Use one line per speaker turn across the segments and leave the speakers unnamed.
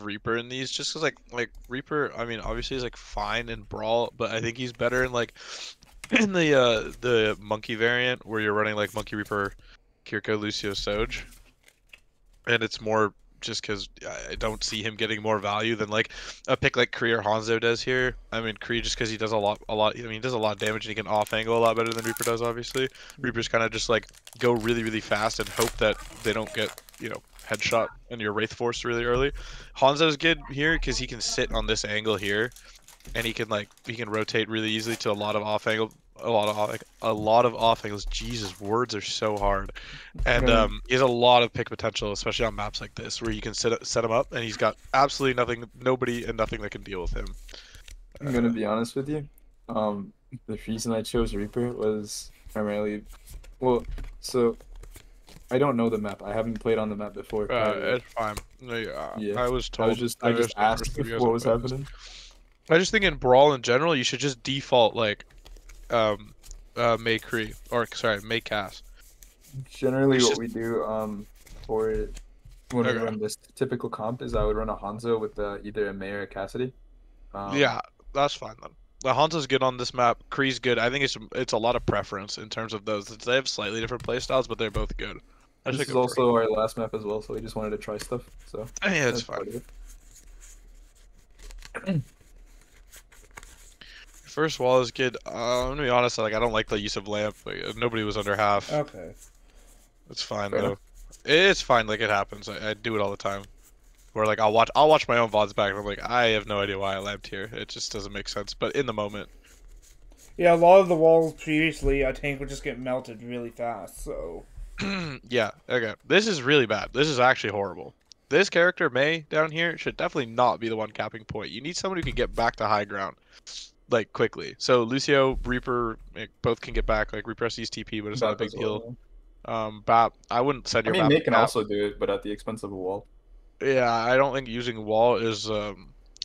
Reaper in these, just because like Reaper. I mean, obviously he's like fine in Brawl, but I think he's better in like in the Monkey variant where you're running like Monkey Reaper, Kiriko, Lucio, Soj, and it's more just because I don't see him getting more value than like a pick like Kree or Hanzo does here. I mean, Kree just because he does a lot. I mean, he does a lot of damage and he can off angle a lot better than Reaper does. Obviously, Reaper's kind of just like go really really fast and hope that they don't get headshot and your Wraith Force really early. Hanzo's good here because he can sit on this angle here and he can rotate really easily to a lot of off angle, a lot of off angles. Jesus, words are so hard, and he has a lot of pick potential, especially on maps like this where you can set him up, and he's got absolutely nothing, nobody, and nothing that can deal with him.
I'm gonna be honest with you. The reason I chose Reaper was primarily, well, so I don't know the map. I haven't played on the map before.
It's fine.
Yeah,
I was told.
I just asked what was happening.
I just think in Brawl in general, you should just default like Mei Cree, or sorry, Mei Cass.
Generally, what we do for when we run this typical comp is I would run a Hanzo with either a Mei or a Cassidy.
Yeah, that's fine then. The Hanzo's good on this map. Kree's good. I think it's a lot of preference in terms of those. They have slightly different playstyles, but they're both good.
This is also our last map as well, so we just wanted to try stuff. So
yeah, it's fine. First wall is good. I'm gonna be honest. Like I don't like the use of lamp. Like, nobody was under half.
Okay.
It's fine though. It's fine. Like it happens. I do it all the time. Where like I'll watch my own VODs back and I'm like, I have no idea why I lamped here. It just doesn't make sense. But in the moment.
Yeah, a lot of the walls previously, I think, would just get melted really fast. So.
Yeah. Okay. This is really bad. This is actually horrible. This character Mei down here should definitely not be the one capping point. You need someone who can get back to high ground, like quickly. So Lucio, Reaper, both can get back. Like Reaper sees TP, but it's not a big deal. Bap, I wouldn't send your.
I mean, Mei can also do it, but at the expense of a wall.
Yeah, I don't think using wall is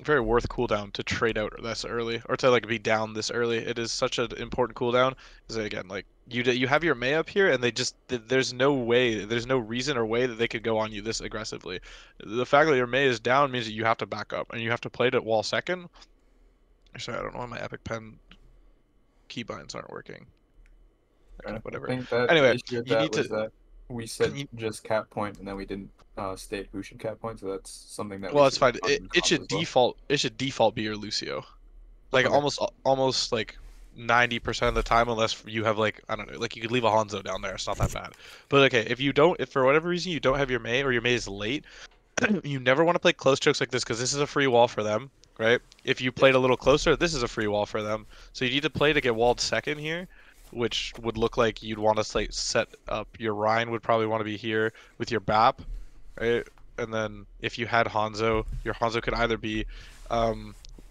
very worth cooldown to trade out this early or to like be down this early. It is such an important cooldown. Because again, like you have your Mei up here, and there's no reason or way that they could go on you this aggressively. The fact that your Mei is down means that you have to back up and you have to play it at wall second. Sorry, I don't know why my Epic Pen keybinds aren't working. Whatever.
I think that
anyway,
you need to. We said just cap point, and then we didn't state who should cap point. So that's something that.
Well, it's fine. It should default. It should default be your Lucio, like almost like 90% of the time, unless you have like I don't know, like you could leave a Hanzo down there. It's not that bad. But okay, if for whatever reason you don't have your Mei or your Mei is late, you never want to play close chokes like this because this is a free wall for them, right? If you played a little closer, this is a free wall for them. So you need to play to get walled second here, which would look like you'd want to like set up your Rein would probably want to be here with your Bap, right? And then if you had Hanzo, your Hanzo could either be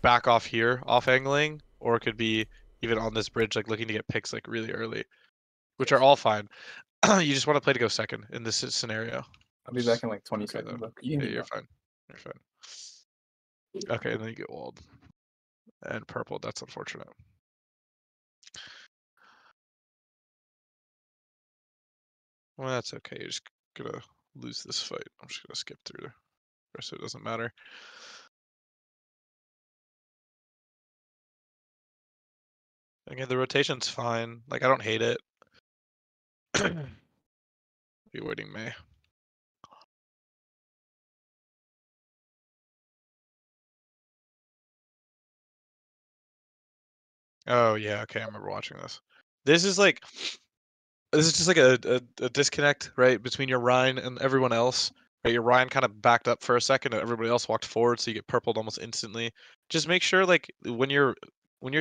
back off here, off angling, or it could be even on this bridge, like looking to get picks like really early, which are all fine. You just want to play to go second in this scenario.
I'll be back in like 20 seconds.
Yeah, you're fine. You're fine. Okay, and then you get walled. And purple, that's unfortunate. Well, that's okay. You're just gonna lose this fight. I'm just gonna skip through the rest, so it doesn't matter. Again, the rotation's fine. Like, I don't hate it. Be waiting Mei. Oh yeah, okay, I remember watching this. This is just like a disconnect, right, between your Rein and everyone else. Right, your Rein kind of backed up for a second, and everybody else walked forward, so you get purpled almost instantly. Just make sure, like, when you're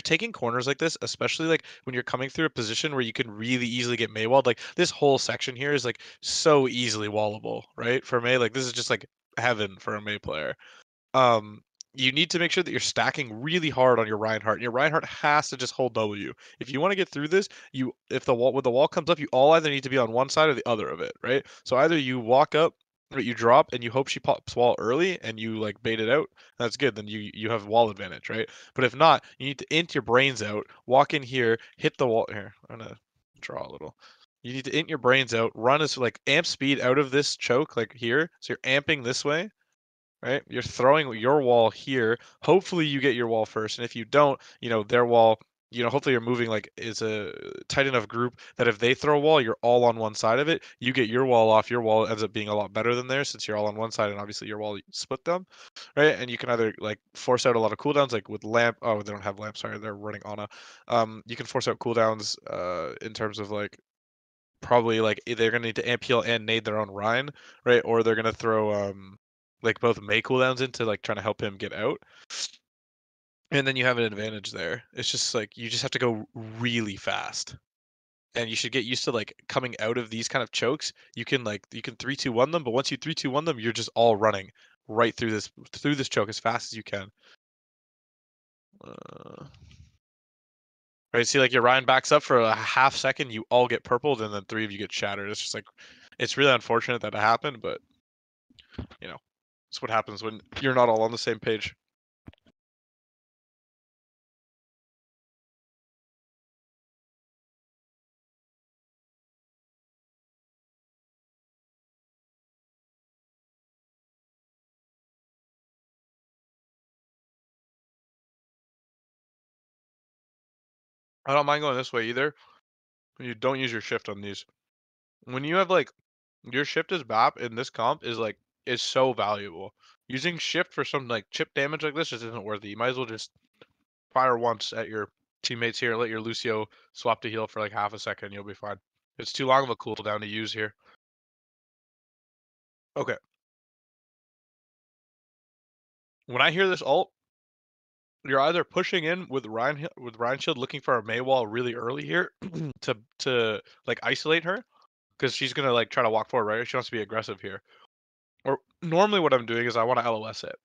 taking corners like this, especially like when you're coming through a position where you can really easily get Mei walled, like this whole section here is like so easily wallable, right? For Mei, like this is just like heaven for a Mei player. You need to make sure that you're stacking really hard on your Reinhardt. And your Reinhardt has to just hold W. If you want to get through this, when the wall comes up, you all either need to be on one side or the other of it, right? So either you walk up, or you drop, and you hope she pops wall early, and you like bait it out. That's good. Then you have wall advantage, right? But if not, you need to int your brains out, walk in here, hit the wall. Here, I'm gonna draw a little. You need to int your brains out, run as like amp speed out of this choke, like here. So you're amping this way right? You're throwing your wall here. Hopefully you get your wall first, and if you don't, their wall, hopefully you're moving like is a tight enough group that if they throw a wall, you're all on one side of it. You get your wall off. Your wall ends up being a lot better than theirs since you're all on one side, and obviously your wall split them, right? And you can either like force out a lot of cooldowns, like with lamp. Oh, they don't have lamp. Sorry, they're running Ana. You can force out cooldowns in terms of like probably like they're gonna need to amp heal and nade their own Rein, right? Or they're gonna throw like both Mei cooldowns into like trying to help him get out. And then you have an advantage there. It's just like you just have to go really fast. And you should get used to like coming out of these kind of chokes. You can 3-2-1 them, but once you 3-2-1 them, you're just all running right through this choke as fast as you can. Right, see like your Rein backs up for a half second, you all get purpled, and then 3 of you get shattered. It's just like it's really unfortunate that it happened, but it's what happens when you're not all on the same page. I don't mind going this way either. You don't use your shift on these. When you have like your shift as BAP in this comp is so valuable. Using shift for some like chip damage like this just isn't worth it. You might as well just fire once at your teammates here, let your Lucio swap to heal for like half a second, you'll be fine. It's too long of a cooldown to use here. Okay. When I hear this ult, you're either pushing in with Rein Shield looking for a Mei wall really early here to like isolate her, because she's gonna like try to walk forward, right? She wants to be aggressive here. Or normally what I'm doing is I want to LOS it.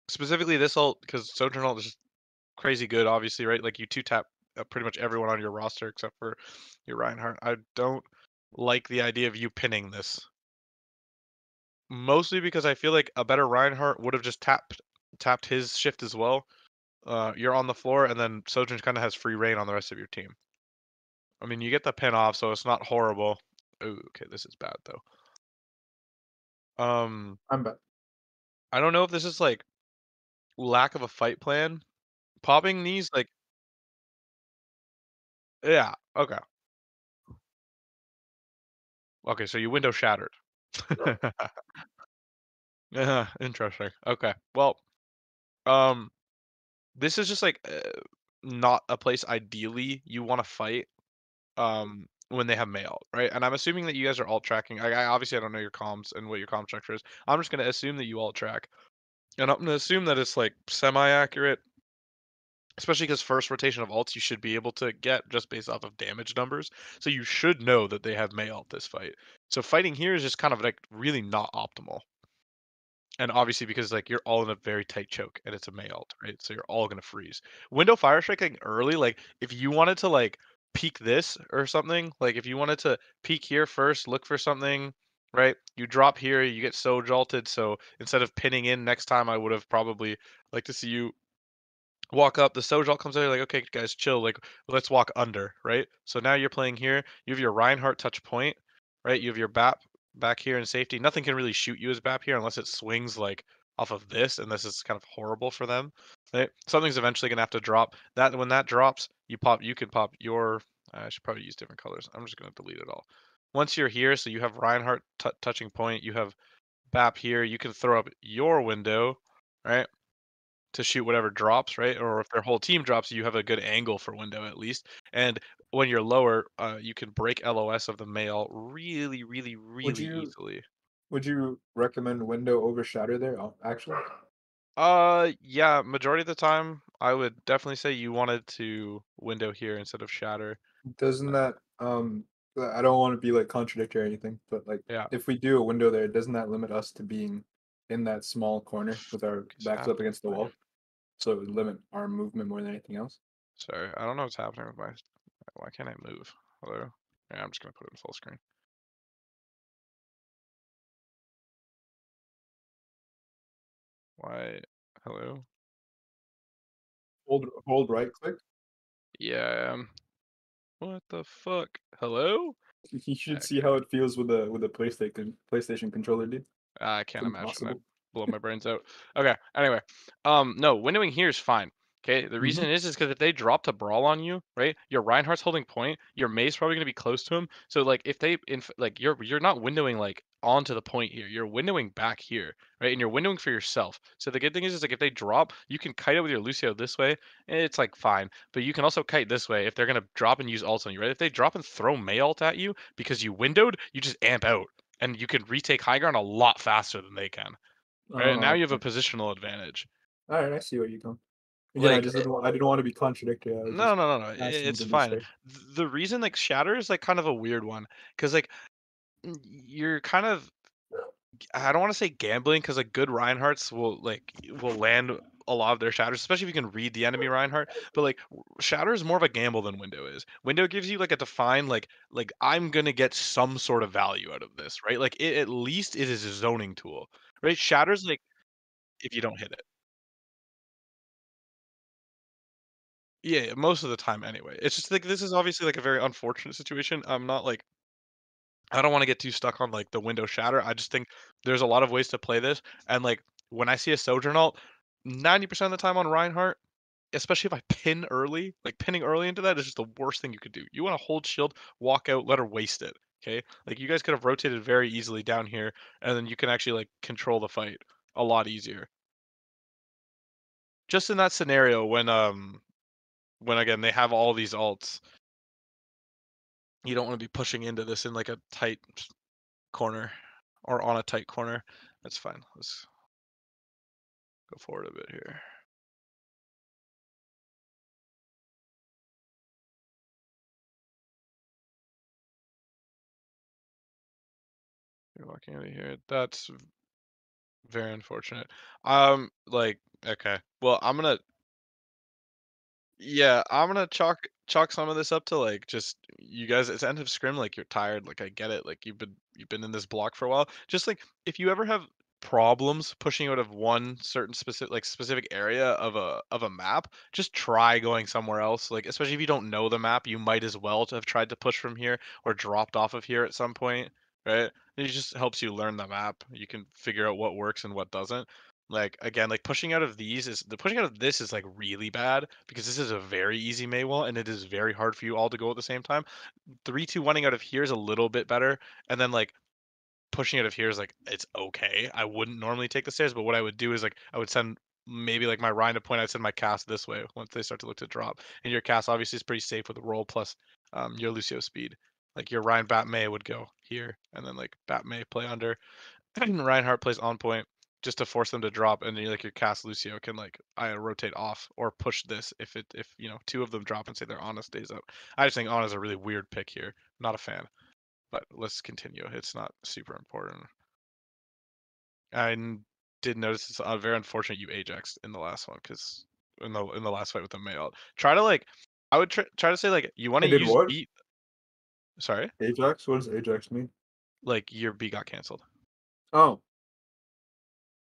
Specifically this ult, because Sojourn ult is just crazy good, obviously, right? Like you 2-tap pretty much everyone on your roster except for your Reinhardt. I don't like the idea of you pinning this. Mostly because I feel like a better Reinhardt would have just tapped his shift as well. You're on the floor, and then Sojourn kind of has free reign on the rest of your team. I mean, you get the pin off, so it's not horrible. Ooh, okay, this is bad though.
I'm bad.
I don't know if this is like lack of a fight plan. Popping these like, yeah, okay, okay. So you window shattered. Yeah, interesting. Okay, well, um, this is just like not a place ideally you want to fight. When they have mail, right? And I'm assuming that you guys are alt tracking. I obviously I don't know your comms and what your comm structure is. I'm just gonna assume that you alt track, and I'm gonna assume that it's like semi accurate, especially because first rotation of alts you should be able to get just based off of damage numbers. So you should know that they have Mei alt this fight. So fighting here is just kind of like really not optimal. And obviously because like you're all in a very tight choke and it's a Mei alt, right? So you're all gonna freeze. Window fire striking early, like if you wanted to like peek this or something, like if you wanted to peek here first, look for something, right? You drop here, you get so jolted. So instead of pinning in next time, I would have probably like to see you walk up. The Sojal comes out, you're like, okay, guys, chill. Like, let's walk under, right? So now you're playing here. You have your Reinhardt touch point, right? You have your BAP back here in safety. Nothing can really shoot you as BAP here unless it swings like off of this, and this is kind of horrible for them. Right? Something's eventually gonna have to drop. That when that drops, you can pop your. I should probably use different colors. I'm just gonna delete it all. Once you're here, so you have Reinhardt touching point. You have BAP here. You can throw up your window, right? To shoot whatever drops, right? Or if their whole team drops, you have a good angle for window at least. And when you're lower, you can break LOS of the male really, really, really easily.
Would you recommend window over shatter there? Actually,
Yeah, majority of the time, I would definitely say you wanted to window here instead of shatter.
doesn't that I don't want to be like contradictory or anything, but like
Yeah.
if we do a window there, doesn't that limit us to being in that small corner with our backs up against the wall? So it would limit our movement more than anything else.
Sorry, I don't know what's happening with my. Why can't I move? Hello. Yeah, I'm just gonna put it in full screen. Why? Hello.
Hold right click.
Yeah. What the fuck? Hello?
You should see how it feels with the PlayStation controller, dude.
I can't
It's
imagine it.
impossible.
blow my brains out. Okay. Anyway, no, windowing here is fine. Okay. The reason is because if they drop to brawl on you, right, your Reinhardt's holding point, your May's probably gonna be close to him. So like if they like you're not windowing like onto the point here, you're windowing back here, right, and you're windowing for yourself. So the good thing is like if they drop, you can kite it with your Lucio this way, and it's like fine. But you can also kite this way if they're gonna drop and use ults on you, right? If they drop and throw May ult at you because you windowed, you just amp out, and you can retake high ground a lot faster than they can. Right? And now you have a positional advantage.
All right, I see where you come. Again,
Like,
I didn't want to be contradictory. I was
no,
just
no, no, no.
asking
It's
to be
fine.
fair.
The reason like Shatter is like kind of a weird one because like you're kind of I don't want to say gambling because like good Reinhardts will land a lot of their shatters, especially if you can read the enemy Reinhardt. But like shatter is more of a gamble than window is. Window gives you like a defined like I'm gonna get some sort of value out of this, right? Like at least it is a zoning tool, right? Shatter's like if you don't hit it. Yeah, most of the time anyway. It's just like this is obviously like a very unfortunate situation. I'm not like I don't want to get too stuck on like the window shatter. I just think there's a lot of ways to play this. And like when I see a Sojourn ult, 90% of the time on Reinhardt, especially if I pin early, like pinning early into that is just the worst thing you could do. You want to hold shield, walk out, let her waste it. Okay. Like you guys could have rotated very easily down here, and then you can actually like control the fight a lot easier. Just in that scenario when again they have all these ults, you don't want to be pushing into this in like a tight corner or on a tight corner. That's fine. Let's go forward a bit here. You're walking out of here. That's very unfortunate. Like, okay. Well, I'm gonna chalk some of this up to like just you guys. It's end of scrim. Like you're tired. Like I get it. Like you've been in this block for a while. Just like if you ever have problems pushing out of one certain specific area of a map, just try going somewhere else. Like especially if you don't know the map, you might as well have tried to push from here or dropped off of here at some point, right? It just helps you learn the map. You can figure out what works and what doesn't. Like again, like pushing out of pushing out of this is like really bad because this is a very easy Maywall and it is very hard for you all to go at the same time. 3-2-1ing out of here is a little bit better, and then like pushing out of here is like it's okay. I wouldn't normally take the stairs, but what I would do is like I would send maybe like my Rhine to point. I'd send my cast this way once they start to look to drop. And your cast obviously is pretty safe with a roll plus your Lucio speed. Like your Ryan Bat May would go here, and then like Bat May play under. Reinhardt plays on point just to force them to drop, and then like your cast Lucio can like either rotate off or push this if you know two of them drop and say their Ana stays up. I just think Ana's a really weird pick here. Not a fan. But let's continue. It's not super important. Did notice it's very unfortunate you Ajaxed in the last one because in the last fight with the male. Try to like, I would try to say like you want
I
to
did
use
what?
beat. Sorry,
Ajax? What does Ajax mean?
like your B got canceled.
Oh,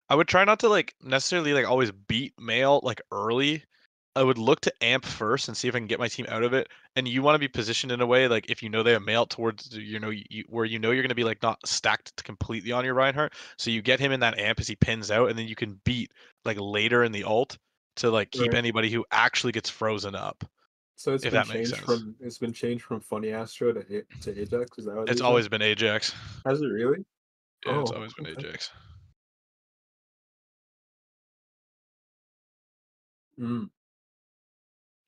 I would try not to like necessarily like always beat male like early. I would look to amp first and see if I can get my team out of it. And you want to be positioned in a way like if you know they have mail towards where you know you're going to be like not stacked completely on your Reinhardt, so you get him in that amp as he pins out, and then you can beat like later in the ult to like keep
right.
anybody who actually gets frozen up.
So
If that makes sense.
it's been changed from Funny Astro to Ajax. Is that what
It's
you
always
said?
been Ajax.
Has it really?
Yeah, it's
Oh,
always been
okay.
Ajax.
Mm.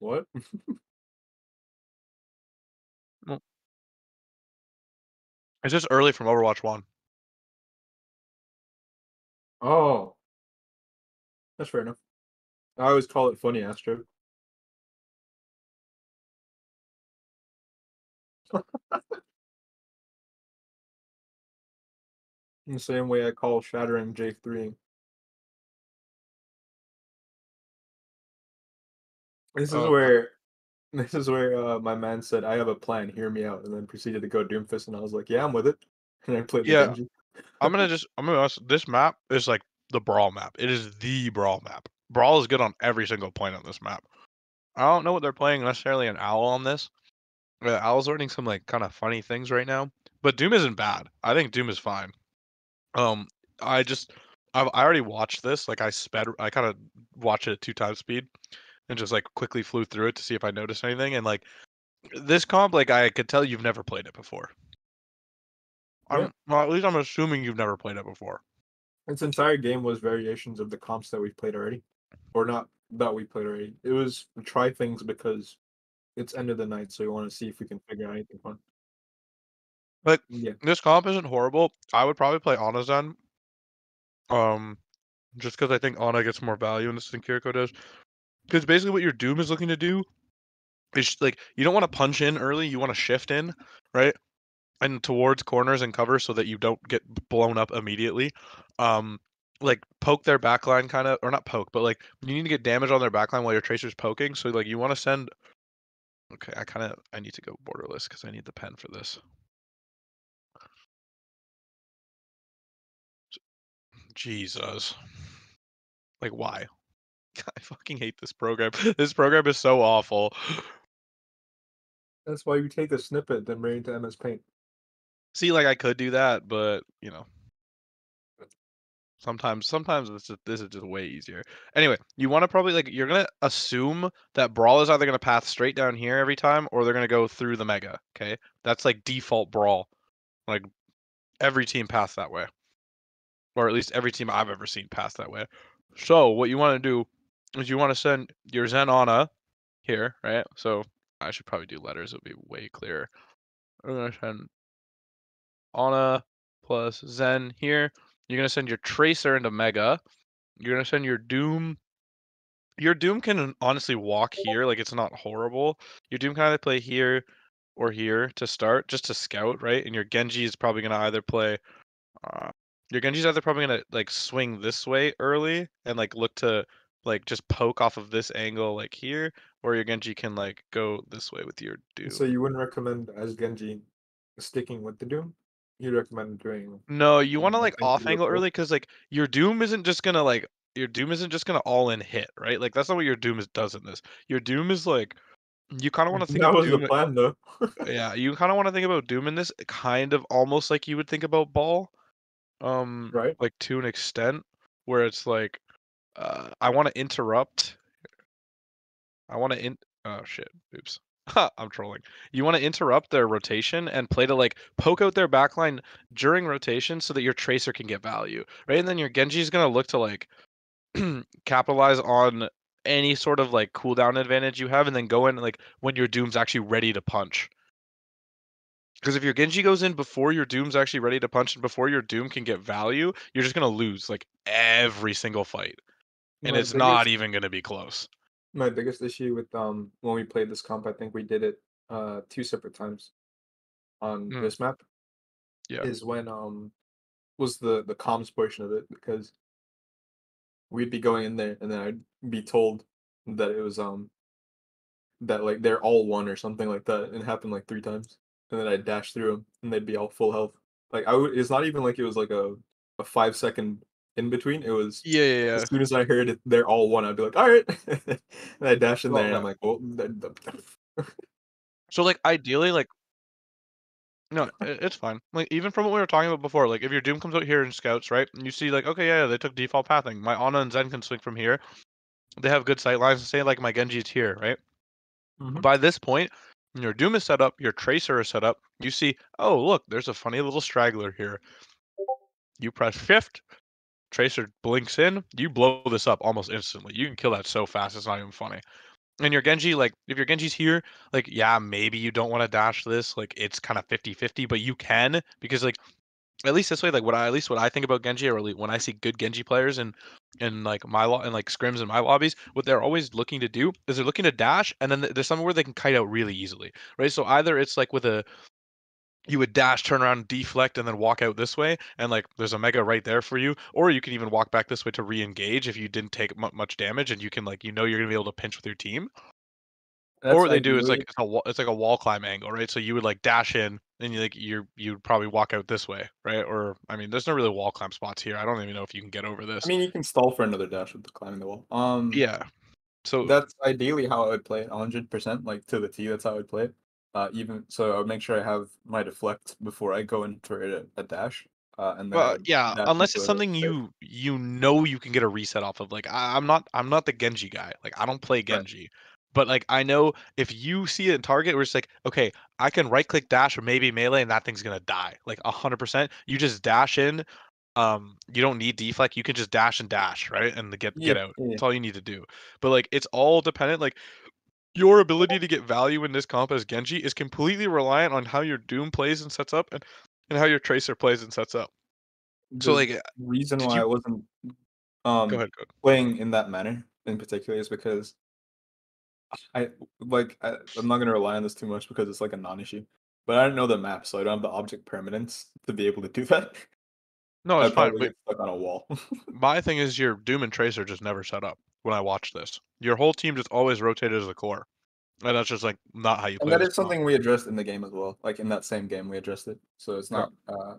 What?
Well, it's just early from Overwatch 1.
Oh, that's fair enough. I always call it Funny Astro. In the same way I call Shattering J3. This is
Uh,
where this is where my man said, "I have a plan. Hear me out," and then proceeded to go Doomfist, and I was like, "Yeah, I'm with it." And I played the
yeah,
Genji.
I'm gonna be honest. This map is like the brawl map. It is the brawl map. Brawl is good on every single point on this map. I don't know what they're playing necessarily an owl on this. Owl's learning some like kind of funny things right now, but Doom isn't bad. I think Doom is fine. Um, I just I already watched this. Like I kind of watched it at 2x speed and just like quickly flew through it to see if I noticed anything. And like this comp, like I could tell you've never played it before.
Yeah.
Well, at least I'm assuming you've never played it before.
Its entire game was variations of the comps that we've played already, or not that we played already. It was try things because it's end of the night, so we want to see if we can figure out anything fun.
Like
Yeah.
this comp isn't horrible. I would probably play Ana Zen. Just because I think Ana gets more value in this than Kiriko does. Because basically what your Doom is looking to do is like you don't want to punch in early, you want to shift in, right? And towards corners and cover so that you don't get blown up immediately. Like poke their backline kind of, or not poke, but like you need to get damage on their backline while your tracer's poking. So like you want to send. Okay, I need to go borderless because I need the pen for this. Jesus. Like why? I fucking hate this program. This program is so awful.
That's why you take a snippet, then bring it to MS Paint.
See, like I could do that, but you know, sometimes this is just way easier. Anyway, you want to probably like you're gonna assume that Brawl is either gonna path straight down here every time, or they're gonna go through the Mega. Okay, that's like default Brawl. Like every team paths that way, or at least every team I've ever seen pass that way. So what you want to do is you want to send your Zen Ana here, right? So I should probably do letters. It'll be way clearer. I'm gonna send Ana plus Zen here. You're gonna send your Tracer into Mega. You're gonna send your Doom. Your Doom can honestly walk here, like it's not horrible. Your Doom can either play here or here to start, just to scout, right? And your Genji is probably gonna either play. Uh, your Genji's either probably gonna like swing this way early and like look to like just poke off of this angle like here, or your Genji can like go this way with your Doom.
So you wouldn't recommend as Genji sticking with the Doom? You'd recommend doing
No, you want to like
nothing to
off
do with
angle
both?
early because like your Doom isn't just gonna like your Doom isn't just gonna all in hit, right? Like that's not what your Doom does in this. Your Doom is like you kind of want to think
That
of
was the
Doom.
plan, though.
Yeah, you kind of want to think about Doom in this kind of almost like you would think about Ball,
Right?
like to an extent where it's like I want to interrupt. I want to oh shit, oops. I'm trolling. You want to interrupt their rotation and play to like poke out their backline during rotation so that your tracer can get value, right? And then your Genji is gonna look to like capitalize on any sort of like cooldown advantage you have, and then go in like when your Doom's actually ready to punch. Because if your Genji goes in before your Doom's actually ready to punch and before your Doom can get value, you're just gonna lose like every single fight, and
My
it's not
biggest
even gonna be close.
my biggest issue with when we played this comp, I think we did it 2 separate times on
Mm,
this map,
yeah.
is when was the comms portion of it, because we'd be going in there and then I'd be told that it was that like they're all one or something like that, and it happened like 3 times. And then I'd dash through them and they'd be all full health. Like it's not even like it was like a 5-second in between. It was
Yeah, yeah, yeah.
as soon as I heard it, they're all one, I'd be like, all right. And I dash in there
Well,
and I'm
yeah.
like, well,
So like ideally, like no, it's fine. Like even from what we were talking about before, like if your Doom comes out here in scouts, right, and you see like okay, yeah, they took default pathing. My Ana and Zen can swing from here. They have good sight lines. Say like my Genji is here, right?
Mhm.
By this point, your Doom is set up, your Tracer is set up. You see, oh look, there's a funny little straggler here. You press Shift, Tracer blinks in, you blow this up almost instantly. You can kill that so fast, it's not even funny. And your Genji, like, if your Genji's here, like, yeah, maybe you don't want to dash this. Like, it's kind of 50-50, but you can, because, like, at least this way, like, at least what I think about Genji, or when I see good Genji players in like, in, like, scrims in my lobbies, what they're always looking to do is they're looking to dash, and then there's somewhere where they can kite out really easily, right? So either it's, like, you would dash, turn around, deflect, and then walk out this way, and like there's a mega right there for you. Or you can even walk back this way to re-engage if you didn't take much damage, and you can like you're gonna be able to pinch with your team. Or
That's
what they do is like
ideally
it's like a wall climb angle, right? So you would like dash in, and you'd probably walk out this way, right? Or I mean, there's no really wall climb spots here. I don't even know if you can get over
I
this.
mean, you can stall for another dash with the climbing the wall.
Yeah. So
That's ideally how I would play it, 100%, like, to the T, that's how I would play it. Even so I would make sure I have my deflect before I go in for a dash. and then I
Well,
would
yeah,
dash
unless
into
it's
a
something
safe.
you know you can get a reset off of. Like I'm not the Genji guy. Like I don't play
Right.
Genji. But like I know if you see it in target where it's like, okay, I can right click dash or maybe melee and that thing's gonna die. Like 100%. You just dash in. You don't need deflect. You can just dash and dash, right? And get
Yeah,
out.
yeah.
That's all you need to do. But like it's all dependent. Like your ability to get value in this comp as Genji is completely reliant on how your Doom plays and sets up and how your Tracer plays and sets up. So
The
like
reason
did
why I
you
wasn't
go ahead, go ahead.
playing in that manner in particular is because I'm not gonna rely on this too much because it's like a non-issue. But I don't know the map, so I don't have the object permanence to be able to do that.
No, it's
I'd
fine.
probably
But
get stuck on a wall.
my thing is your Doom and Tracer just never set up when I watched this. Your whole team just always rotated as a core. And that's just like not how you
And
play
that
this
is
comp.
something we addressed in the game as well. Like in that same game, we addressed it, so it's
Okay.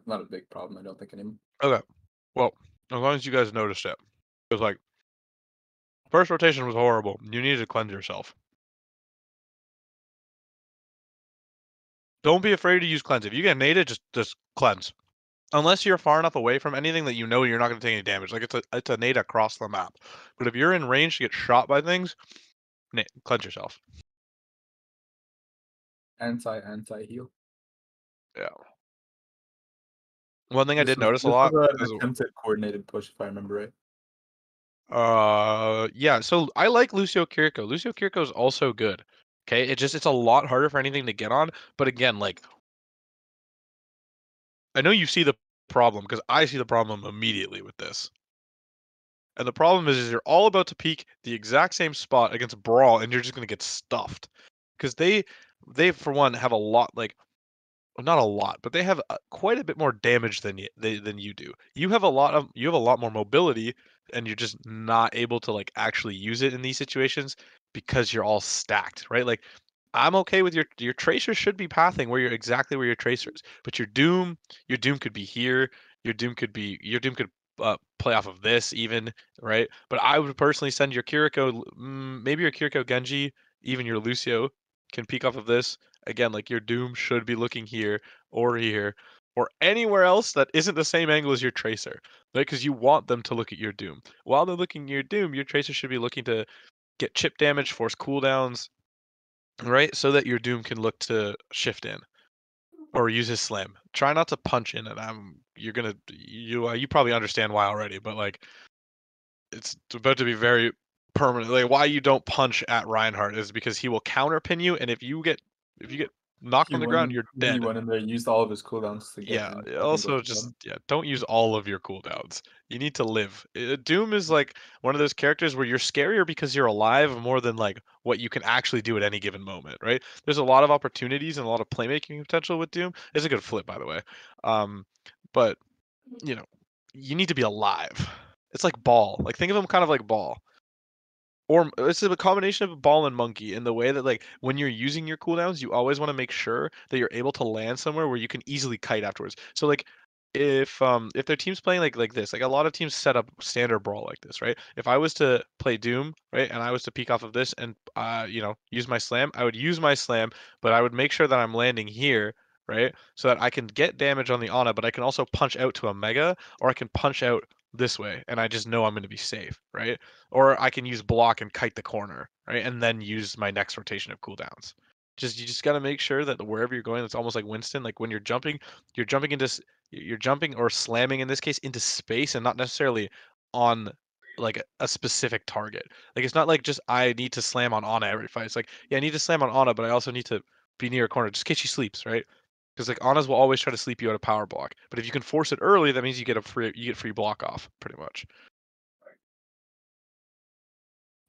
not a big problem. I don't think anymore.
Okay. Well, as long as you guys noticed it. Because like first rotation was horrible. You needed to cleanse yourself. Don't be afraid to use cleanse. If you get naded, just cleanse. Unless you're far enough away from anything that you know you're not going to take any damage. Like it's a nade across the map. But if you're in range to get shot by things, cleanse yourself.
Anti heal.
Yeah. One thing I
This
did
was
notice a
this
lot
was an
is
attempted coordinated push, if I remember right.
yeah, so I like Lucio Kiriko. Lucio Kiriko is also good. Okay, it's a lot harder for anything to get on, but again, like I know you see the problem because I see the problem immediately with this. And the problem is you're all about to peek the exact same spot against Brawl and you're just going to get stuffed. Cuz they for one have a lot like well, not a lot, but they have quite a bit more damage than you do. You have a lot more mobility, and you're just not able to like actually use it in these situations because you're all stacked, right? Like I'm okay with your tracer should be pathing where you're exactly where your tracer is, but your doom could be here. Your doom could play off of this even, right? But I would personally send your Kiriko, maybe your Kiriko Genji, even your Lucio can peek off of this again, like your Doom should be looking here or anywhere else that isn't the same angle as your Tracer, right? Because you want them to look at your Doom. While they're looking at your Doom, your Tracer should be looking to get chip damage, force cooldowns, right? So that your Doom can look to shift in or use his slam. Try not to punch in it. You probably understand why already, but like it's about to be very permanent. Like why you don't punch at Reinhardt is because he will counterpin you, and if you get knocked on the ground, you're
He
dead.
went in there, used all of his cooldowns to get
Yeah.
in. I think was
Also,
the
just
problem.
yeah, don't use all of your cooldowns. You need to live. Doom is like one of those characters where you're scarier because you're alive more than like what you can actually do at any given moment, right? There's a lot of opportunities and a lot of playmaking potential with Doom. It's a good flip, by the way. Um, but you know, you need to be alive. It's like Ball. Like think of him kind of like Ball. Or it's a combination of Ball and Monkey in the way that like when you're using your cooldowns, you always want to make sure that you're able to land somewhere where you can easily kite afterwards. So like if their team's playing like this, like a lot of teams set up standard Brawl like this, right? If I was to play Doom, right, and I was to peek off of this and use my slam, I would use my slam, but I would make sure that I'm landing here, right? So that I can get damage on the Ana, but I can also punch out to a Mega, or I can punch out this way, and I just know I'm going to be safe, right? Or I can use block and kite the corner, right? And then use my next rotation of cooldowns. You just got to make sure that wherever you're going, it's almost like Winston. Like when you're jumping you're jumping or slamming in this case into space and not necessarily on like a specific target. Like it's not like just I need to slam on Ana every fight. It's like yeah, I need to slam on Ana, but I also need to be near a corner just in case she sleeps, right? Because like Anas will always try to sleep you out of power block. But if you can force it early, that means you get free block off pretty much.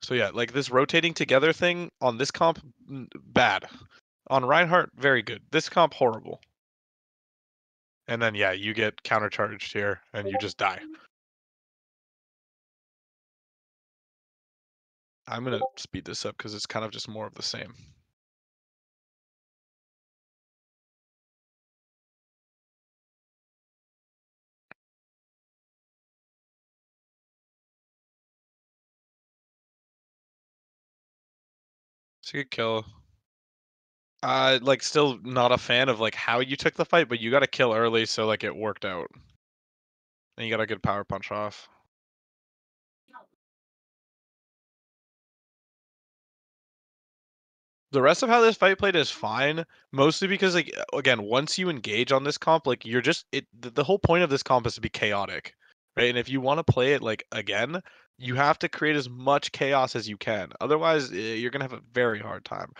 So yeah, like this rotating together thing on this comp, bad. On Reinhardt, very good. This comp, horrible. And then yeah, you get countercharged here and you just die. I'm gonna speed this up because it's kind of just more of the same. It's a good kill. Like still not a fan of like how you took the fight, but you got a kill early, so like it worked out. And you got a good power punch off. The rest of how this fight played is fine, mostly because like again, once you engage on this comp, like you're just the whole point of this comp is to be chaotic, right? And if you want to play it like again, you have to create as much chaos as you can. Otherwise, you're gonna have a very hard time.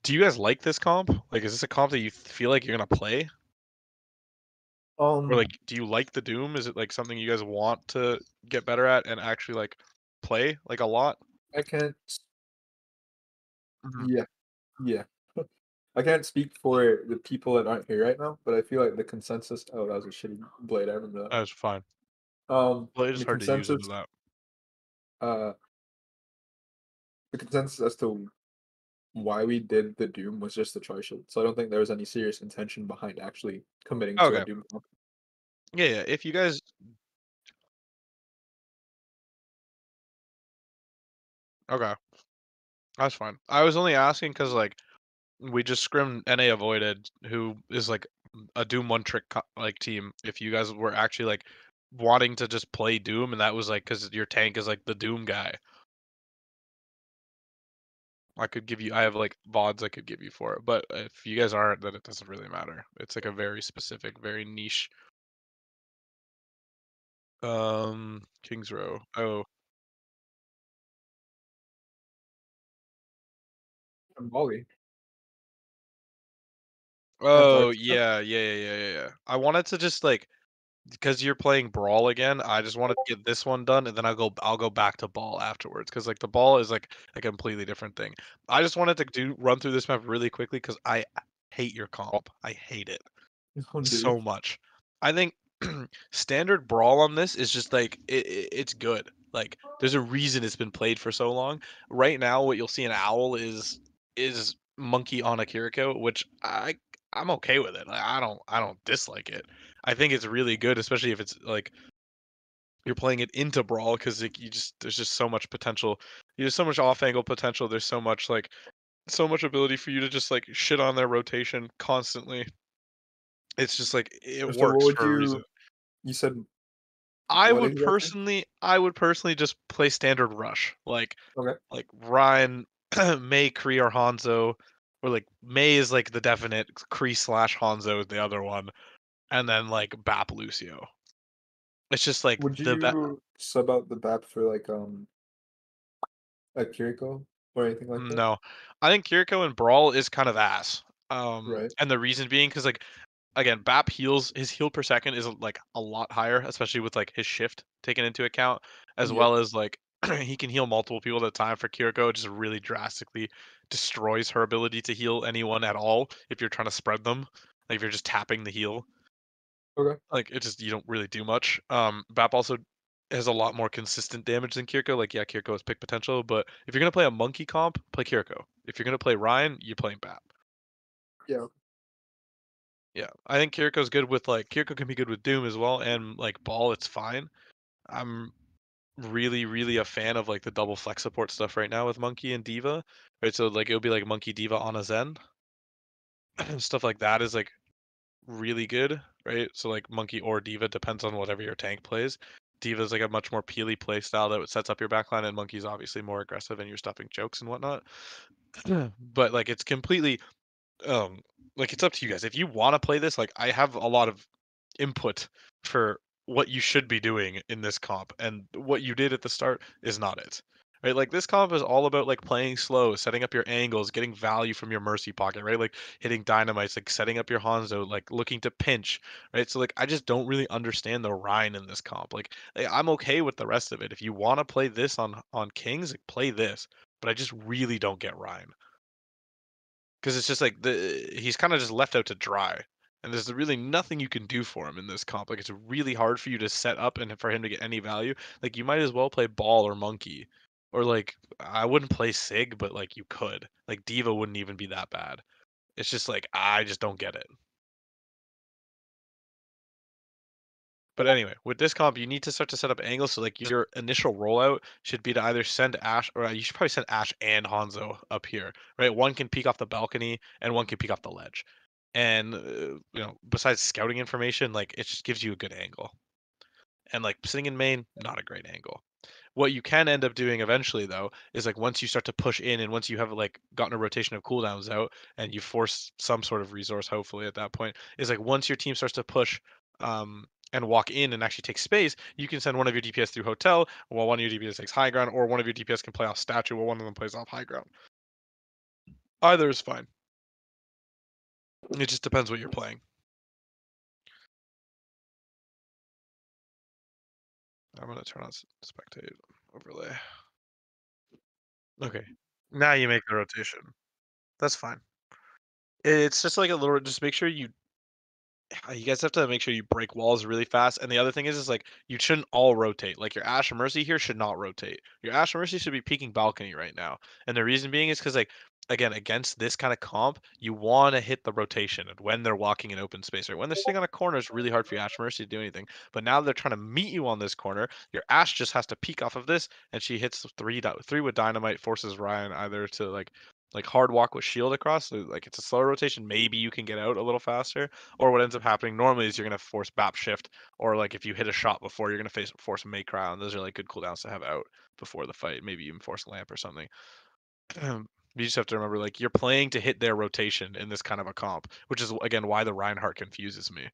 Do you guys like this comp? Like, is this a comp that you feel like you're gonna play? Or like, do you like the Doom? Is it like something you guys want to get better at and actually like play like a lot?
I can't.
Mhm.
Yeah, yeah. I can't speak for the people that aren't here right now, but I feel like the consensus. Oh, that was a shitty blade. I remember that.
That's fine.
Um,
Well, it's
the
hard to use
consensus.
into that.
Uh, the consensus as to why we did the Doom was just the choice shield. So I don't think there was any serious intention behind actually committing to a
Okay.
Doom comp.
Yeah, yeah. If you guys okay, that's fine. I was only asking because like we just scrimmed NA Avoided, who is like a Doom one trick like team. If you guys were actually like wanting to just play Doom, and that was like because your tank is like the Doom guy, I could give you. I have like VODs I could give you for it. But if you guys aren't, then it doesn't really matter. It's like a very specific, very niche. Kings Row. Oh,
And Molly.
oh
Antarctica.
yeah, yeah. I wanted to just like because you're playing Brawl again, I just wanted to get this one done, and then I'll go back to Ball afterwards. Because like the Ball is like a completely different thing. I just wanted to run through this map really quickly because I hate your comp. I hate it
Oh, dude.
so much. I think standard Brawl on this is just like it's good. Like there's a reason it's been played for so long. Right now, what you'll see in Owl is Monkey on a Kiriko, which I'm okay with it. Like, I don't dislike it. I think it's really good, especially if it's like you're playing it into Brawl because like, there's just so much potential. There's so much off angle potential. There's so much like so much ability for you to just like shit on their rotation constantly. It's just like it
So what
works
would
for a reason.
you said
I
what
would
exactly?
personally I would personally just play standard Rush.
Okay.
Like Ryan, Mei, Kree, or Hanzo. Or like Mei is like the definite Kree slash Hanzo is the other one. And then like Bap Lucio. It's just like
Would
the
you sub out the BAP for like Kiriko or anything like that?
no. I think Kiriko in Brawl is kind of ass.
Right.
And the reason being because like again, Bap heals his heal per second is like a lot higher, especially with like his shift taken into account, as
Yeah.
well as like he can heal multiple people at a time. For Kiriko, it just really drastically destroys her ability to heal anyone at all if you're trying to spread them. Like if you're just tapping the heal.
Okay.
Like it just you don't really do much. Bap also has a lot more consistent damage than Kiriko. Like yeah, Kiriko has pick potential, but if you're gonna play a monkey comp, play Kiriko. If you're gonna play Ryan, you're playing Bap.
Yeah.
Yeah, I think Kiriko's good with like Kiriko can be good with Doom as well, and like Ball, it's fine. I'm really a fan of like the double flex support stuff right now with Monkey and Diva. Right, so like it'll be like Monkey Diva on a Zen. Stuff like that is like really good, right? So like Monkey or Diva depends on whatever your tank plays. Diva's like a much more peely play style that sets up your backline, and Monkey's obviously more aggressive and you're stuffing chokes and whatnot. But like it's completely um like it's up to you guys. If you want to play this, like I have a lot of input for what you should be doing in this comp, and what you did at the start is not it. Right? Like this comp is all about like playing slow, setting up your angles, getting value from your mercy pocket, right? Like hitting dynamites, like setting up your Hanzo, like looking to pinch, right? So like I just don't really understand the Rhine in this comp. Like, I'm okay with the rest of it. If you want to play this on Kings, like play this. But I just really don't get Rhine. Because it's just like he's kind of just left out to dry, and there's really nothing you can do for him in this comp. Like it's really hard for you to set up and for him to get any value. Like you might as well play Ball or Monkey, or like I wouldn't play Sig, but like you could. Like Diva wouldn't even be that bad. It's just like I just don't get it. But anyway, with this comp, you need to start to set up angles. So like your initial rollout should be to either send Ash, or you should probably send Ash and Hanzo up here, right? One can peek off the balcony, and one can peek off the ledge. And besides scouting information, like it just gives you a good angle. And like sitting in main, not a great angle. What you can end up doing eventually though is like once you start to push in and once you have like gotten a rotation of cooldowns out and you force some sort of resource hopefully at that point is like once your team starts to push and walk in and actually take space, you can send one of your DPS through hotel while one of your DPS takes high ground, or one of your DPS can play off statue while one of them plays off high ground. Either is fine. It just depends what you're playing. I'm gonna turn on spectate overlay. Okay. Now you make the rotation. That's fine. It's just like a little. Just make sure you guys have to make sure you break walls really fast. And the other thing is like you shouldn't all rotate. Like your Ash and Mercy here should not rotate. Your Ash and Mercy should be peeking balcony right now. And the reason being is because like again against this kind of comp, you want to hit the rotation and when they're walking in open space. Right when they're sitting on a corner, it's really hard for your Ash and Mercy to do anything. But now they're trying to meet you on this corner. Your Ash just has to peek off of this, and she hits three with dynamite, forces Ryan either to like hard walk with shield across. So like it's a slow rotation. Maybe you can get out a little faster. Or what ends up happening normally is you're gonna force BAP shift, or like if you hit a shot before, you're gonna force Make Crown. Those are like good cooldowns to have out before the fight. Maybe even force Lamp or something. You just have to remember, like you're playing to hit their rotation in this kind of a comp, which is again why the Reinhardt confuses me.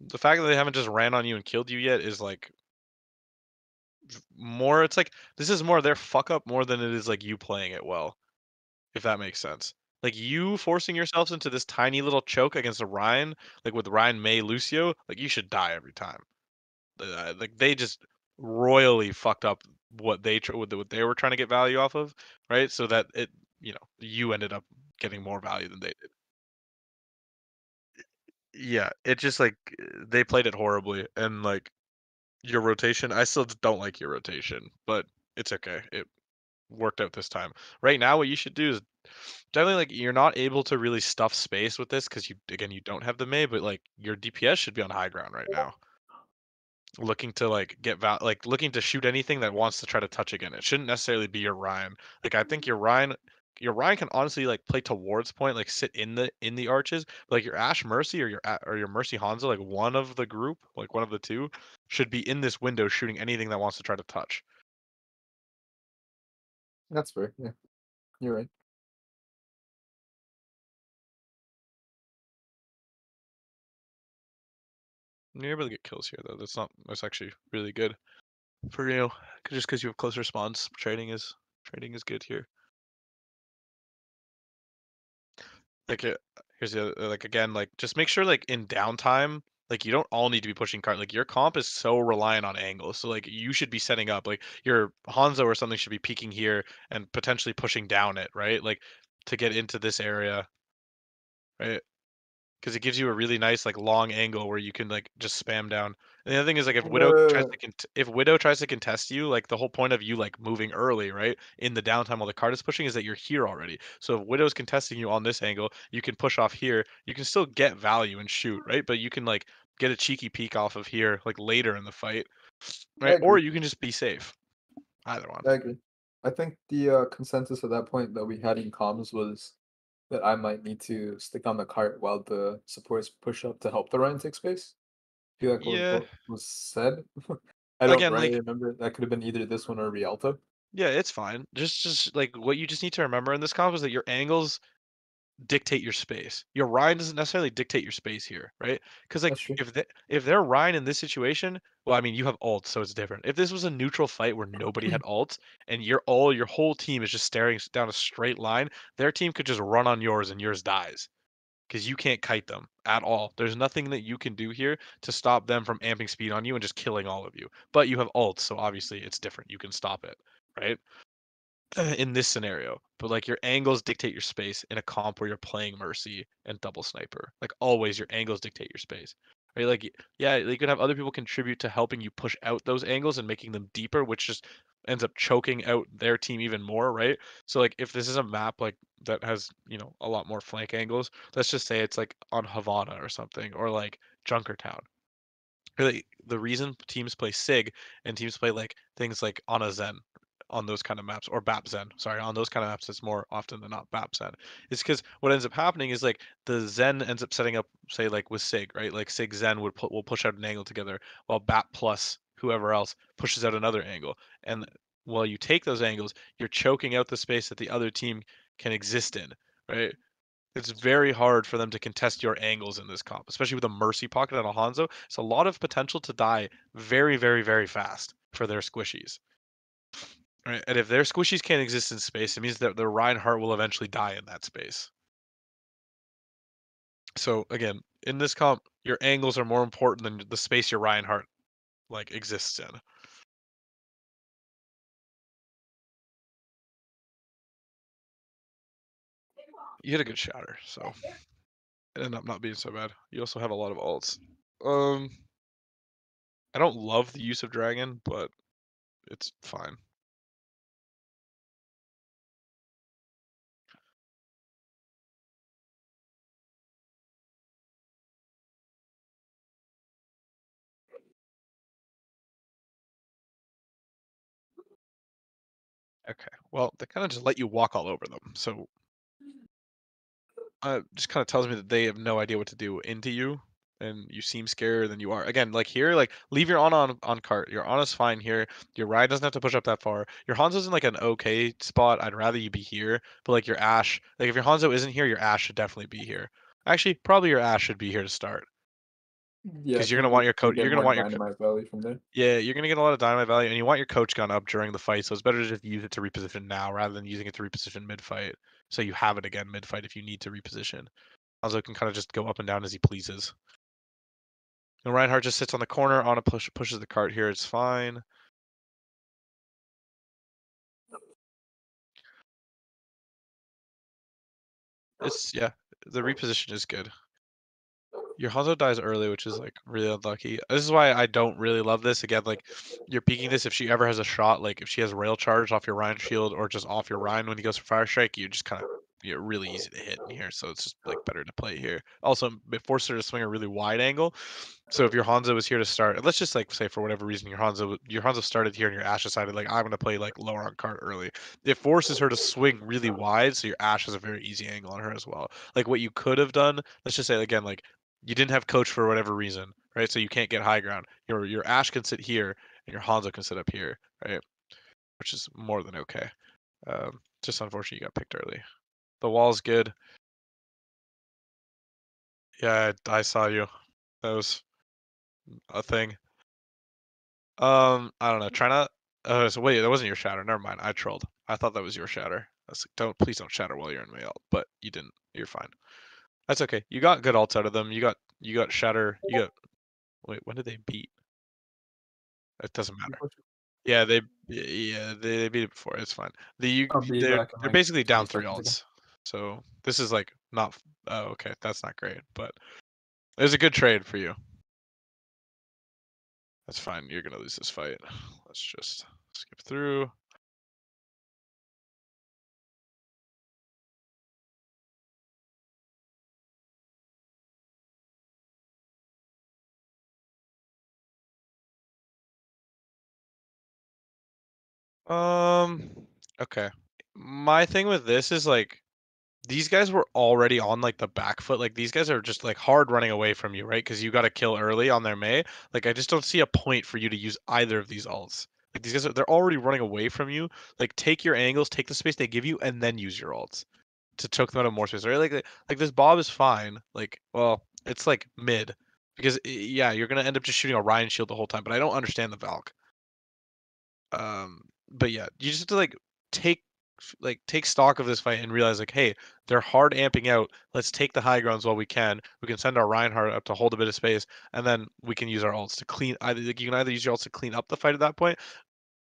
The fact that they haven't just ran on you and killed you yet is like more. It's like this is more their fuck up more than it is like you playing it well. If that makes sense. Like you forcing yourselves into this tiny little choke against a Ryan, like with Ryan May Lucio, like you should die every time. Like they just royally fucked up what what they were trying to get value off of, right? So that it, you ended up getting more value than they did. Yeah, it just like they played it horribly, and like your rotation, I still don't like your rotation, but it's okay. It worked out this time. Right now, what you should do is definitely like you're not able to really stuff space with this because you don't have the May, but like your DPS should be on high ground right now, looking to like looking to shoot anything that wants to try to touch again. It shouldn't necessarily be your Ryan. Like I think your Ryan can honestly like play towards point, like sit in the arches. But, like your Ash Mercy or your Mercy Hanzo, like one of the group, like one of the two, should be in this window shooting anything that wants to try to touch.
That's fair. Yeah, you're right.
You're able to get kills here though. That's actually really good for just because you have close response. Trading is good here. Like here's the other, like again, like just make sure like in downtime, like you don't all need to be pushing cart. Like your comp is so reliant on angles, so like you should be setting up like your Hanzo or something should be peeking here and potentially pushing down it, right? Like to get into this area, right? Because it gives you a really nice like long angle where you can like just spam down. And the other thing is like if Widow tries to contest you, like the whole point of you like moving early, right, in the downtime while the card is pushing is that you're here already. So if Widow's contesting you on this angle, you can push off here. You can still get value and shoot, right? But you can like get a cheeky peek off of here like later in the fight,
I
right? Or
agree.
you can just be safe. Either one.
I agree. I think the consensus at that point that we had in comms was that I might need to stick on the cart while the supports push up to help the Ryan take space. I feel like
Yeah.
what was said. I don't
Again,
really
like
remember. That could have been either this one or Rialto.
yeah, it's fine. Just like what you just need to remember in this comp is that your angles dictate your space. Your Ryan doesn't necessarily dictate your space here, right? Because like
That's true.
if they're Ryan in this situation, well, I mean you have ults, so it's different. If this was a neutral fight where nobody had ults and your whole team is just staring down a straight line, their team could just run on yours and yours dies because you can't kite them at all. There's nothing that you can do here to stop them from amping speed on you and just killing all of you. But you have ults, so obviously it's different. You can stop it, right? In this scenario, but like your angles dictate your space in a comp where you're playing Mercy and double sniper. Like always, your angles dictate your space. Right? Like yeah, you can have other people contribute to helping you push out those angles and making them deeper, which just ends up choking out their team even more, right? So like if this is a map like that has, a lot more flank angles, let's just say it's like on Havana or something, or like Junkertown. Really, the reason teams play Sig and teams play like things like on a Zen on those kind of maps, or BAP Zen. Sorry, on those kind of maps, it's more often than not BAP Zen. It's because what ends up happening is like the Zen ends up setting up, say like with Sig, right? Like Sig Zen will push out an angle together, while BAP plus whoever else pushes out another angle. And while you take those angles, you're choking out the space that the other team can exist in, right? It's very hard for them to contest your angles in this comp, especially with a Mercy Pocket and a Hanzo. It's a lot of potential to die very, very, very fast for their squishies. Right? And if their squishies can't exist in space, it means that the Reinhardt will eventually die in that space. So again, in this comp, your angles are more important than the space your Reinhardt like exists in. You hit a good shatter, so it ended up not being so bad. You also have a lot of ults. I don't love the use of Dragon, but it's fine. Okay, well, they kind of just let you walk all over them, so just kind of tells me that they have no idea what to do into you, and you seem scarier than you are. Again, like here, like leave your on cart. Your on is fine here. Your ride doesn't have to push up that far. Your Hanzo's in like an okay spot. I'd rather you be here, but like your Ashe, like if your Hanzo isn't here, your Ashe should definitely be here. Actually, probably your Ashe should be here to start.
Yeah,
Because you're gonna want your coach.
Get
You're gonna
more
want your
dynamite value from there.
yeah. You're gonna get a lot of dynamite value, and you want your coach gun up during the fight. So it's better to just use it to reposition now rather than using it to reposition mid fight. So you have it again mid fight if you need to reposition. Hanzo can kind of just go up and down as he pleases. And Reinhardt just sits on the corner. Ana pushes the cart here. It's fine. It's yeah. The reposition is good. Your Hanzo dies early, which is like really unlucky. This is why I don't really love this. Again, like you're peeking this if she ever has a shot, like if she has rail charge off your Rein shield or just off your Rein when he goes for fire strike, you just kind of you're really easy to hit in here. So it's just like better to play here. Also, it forces her to swing a really wide angle. So if your Hanzo was here to start, and let's just like say for whatever reason your Hanzo started here and your Ashe decided like I'm gonna play like lower on cart early. It forces her to swing really wide, so your Ashe has a very easy angle on her as well. Like what you could have done, let's just say again, like you didn't have coach for whatever reason, right? So you can't get high ground. Your Ashe can sit here and your Hanzo can sit up here, right? Which is more than okay. Just unfortunate you got picked early. The wall's good. Yeah, I saw you. That was a thing. I don't know. Try not. So wait, that wasn't your shatter. Never mind. I trolled. I thought that was your shatter. I was like, please don't shatter while you're in my ult. But you didn't. You're fine. That's okay. You got good ults out of them. You got shatter. You got. Wait, when did they beat? It doesn't matter. Yeah, they beat it before. It's fine.
I'll be
They're
back in
they're
like
basically down
20
3
seconds again.
ults. So this is like not. Oh, okay. That's not great, but it was a good trade for you. That's fine. You're gonna lose this fight. Let's just skip through. Okay. My thing with this is like these guys were already on like the back foot. Like these guys are just like hard running away from you, right? Because you got to kill early on their Mei. Like I just don't see a point for you to use either of these ults. Like these guys they're already running away from you. Like take your angles, take the space they give you, and then use your ults to choke them out of more space. Right? Like this Bob is fine. Like well, it's like mid because yeah, you're gonna end up just shooting a Ryan shield the whole time. But I don't understand the Valk. But yeah, you just have to take take stock of this fight and realize like, hey, they're hard amping out. Let's take the high grounds while we can. We can send our Reinhardt up to hold a bit of space, and then we can use our ults to clean. Either like, you can either use your ults to clean up the fight at that point.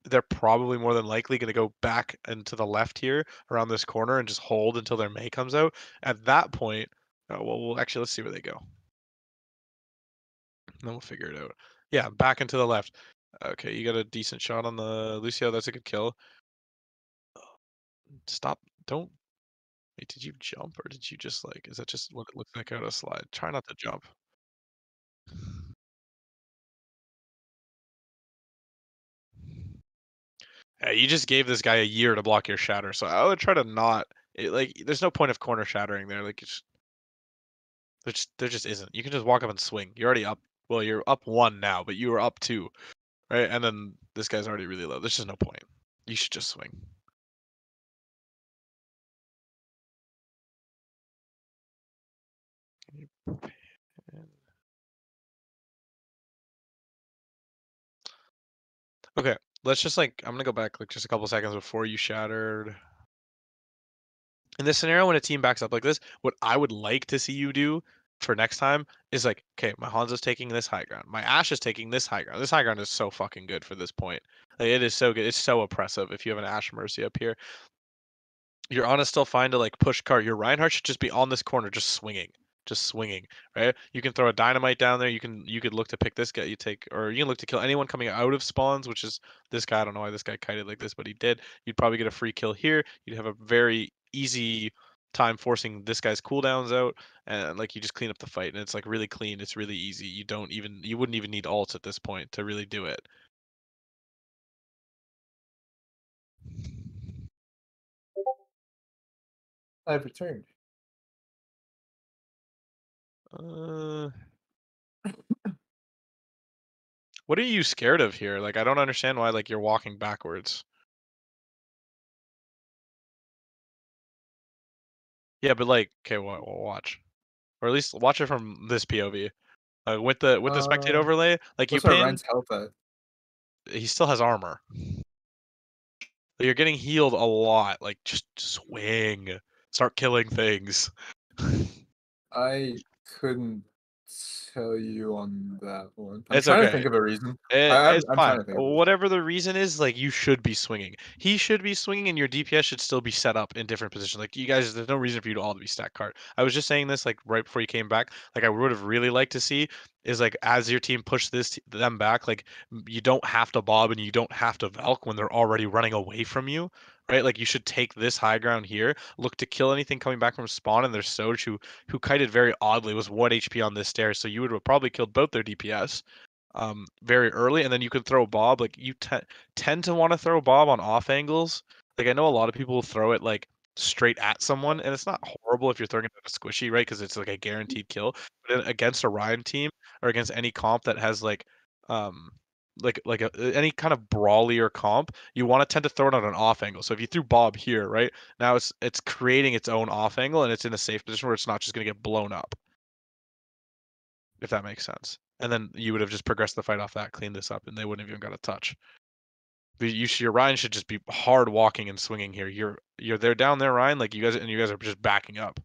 They're probably more than likely going to go back into the left here around this corner and just hold until their Mei comes out. At that point, well, we'll actually let's see where they go. Then we'll figure it out. Yeah, back into the left. Okay, you got a decent shot on the Lucio. That's a good kill. Stop. Don't. Wait, did you jump or did you just like, is that just what it looks like out of a slide? Try not to jump. Yeah, you just gave this guy a year to block your shatter, so I would try to not. Like, there's no point of corner shattering there. Like, there just isn't. You can just walk up and swing. You're already up. Well, you're up 1 now, but you were up 2, right? And then this guy's already really low. There's just no point. You should just swing. Okay, let's just like I'm gonna go back like just a couple seconds before you shattered. In this scenario, when a team backs up like this, what I would like to see you do for next time is like, okay, my Hanzo's taking this high ground. My Ashe is taking this high ground. This high ground is so fucking good for this point. Like, it is so good. It's so oppressive if you have an Ashe Mercy up here. Your Ana's still fine to like push card. Your Reinhardt should just be on this corner, just swinging, right? You can throw a dynamite down there. You could look to pick this guy. You take, or you can look to kill anyone coming out of spawns, which is this guy. I don't know why this guy kited like this, but he did. You'd probably get a free kill here. You'd have a very easy time forcing this guy's cooldowns out, and like you just clean up the fight, and it's like really clean. It's really easy. You wouldn't even need ults at this point to really do it.
I've returned.
What are you scared of here? Like, I don't understand why like you're walking backwards. Yeah, but like, okay, watch, or at least watch it from this POV. With the spectate overlay, like you
What's our
pin,
Ryan's health at?
he still has armor. You're getting healed a lot. Like, just swing, start killing things.
I couldn't tell you on that one. I'm
It's
trying to
okay.
think of a reason.
It's
I'm
fine.
trying to think of a reason.
Whatever the reason is, like you should be swinging. He should be swinging, and your DPS should still be set up in different positions. Like you guys, there's no reason for you to all to be stacked card. I was just saying this like right before you came back. Like I would have really liked to see is like as your team push them back, like you don't have to bob and you don't have to Valk when they're already running away from you. Right, like you should take this high ground here, look to kill anything coming back from spawn, and there's Soj who kited very oddly was 1 HP on this stair, so you would have probably killed both their DPS very early, and then you could throw Bob. Like you tend to want to throw Bob on off angles. Like I know a lot of people will throw it like straight at someone, and it's not horrible if you're throwing it at a squishy, right? Because it's like a guaranteed kill. But against a Ryan team or against any comp that has um any kind of brawlier comp, you want to tend to throw it on an off angle. So if you threw Bob here, right now it's creating its own off angle, and it's in a safe position where it's not just going to get blown up. If that makes sense. And then you would have just progressed the fight off that, cleaned this up, and they wouldn't have even got a touch. Your Ryan should just be hard walking and swinging here. You're there down there, Ryan. Like you guys are just backing up.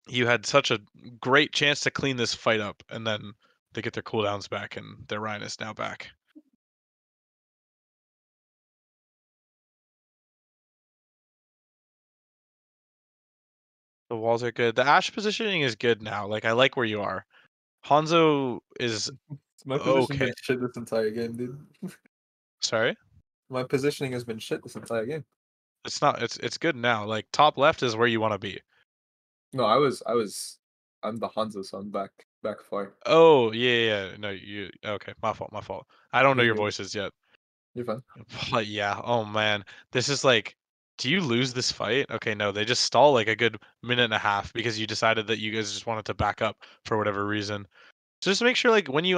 You had such a great chance to clean this fight up, and then they get their cooldowns back, and their Ryan is now back. The walls are good. The Ashe positioning is good now. Like I like where you are. Hanzo is
My position's
okay.
been shit this entire game, dude.
Sorry?
My positioning has been shit this entire game.
It's not it's good now. Like top left is where you want to be.
No, I'm the Hanzo, so I'm back far.
Oh, yeah. No, okay, my fault. I don't know your
You're good.
voices yet.
You're fine.
But yeah, oh man. This is like, do you lose this fight? Okay, no, they just stall like a good minute and a half because you decided that you guys just wanted to back up for whatever reason. So just make sure like when you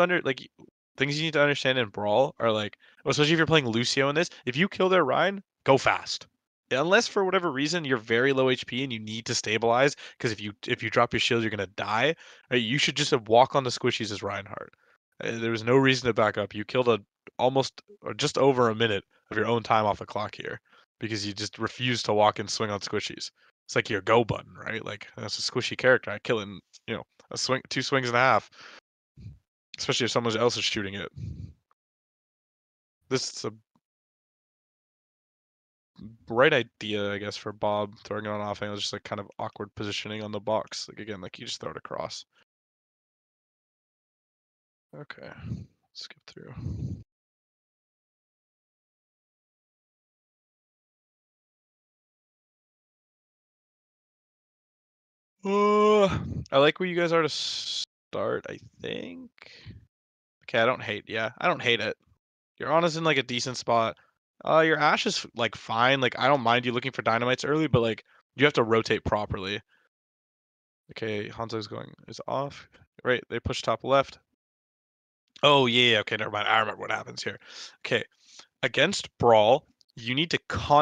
things you need to understand in Brawl are like, especially if you're playing Lucio in this, if you kill their Rhine, go fast. Unless for whatever reason you're very low HP and you need to stabilize, because if you drop your shield, you're gonna die. Right? You should just walk on the squishies as Reinhardt. There was no reason to back up. You killed almost or just over a minute of your own time off the clock here because you just refused to walk and swing on squishies. It's like your go button, right? Like that's a squishy character. I kill it in, a swing, 2 swings and a half. Especially if someone else is shooting it. This is a right idea, I guess, for Bob throwing it on off angle, just like kind of awkward positioning on the box. Like again, like you just throw it across. Okay, skip through. I like where you guys are to start, I think. Okay, I don't hate. Yeah, I don't hate it. Your Ana's in like a decent spot. Your Ashe is like fine. Like I don't mind you looking for dynamites early, but like you have to rotate properly. Okay, Hanzo's is off. Right, they push top left. Oh yeah, okay, never mind. I remember what happens here. Okay, against Brawl, you need to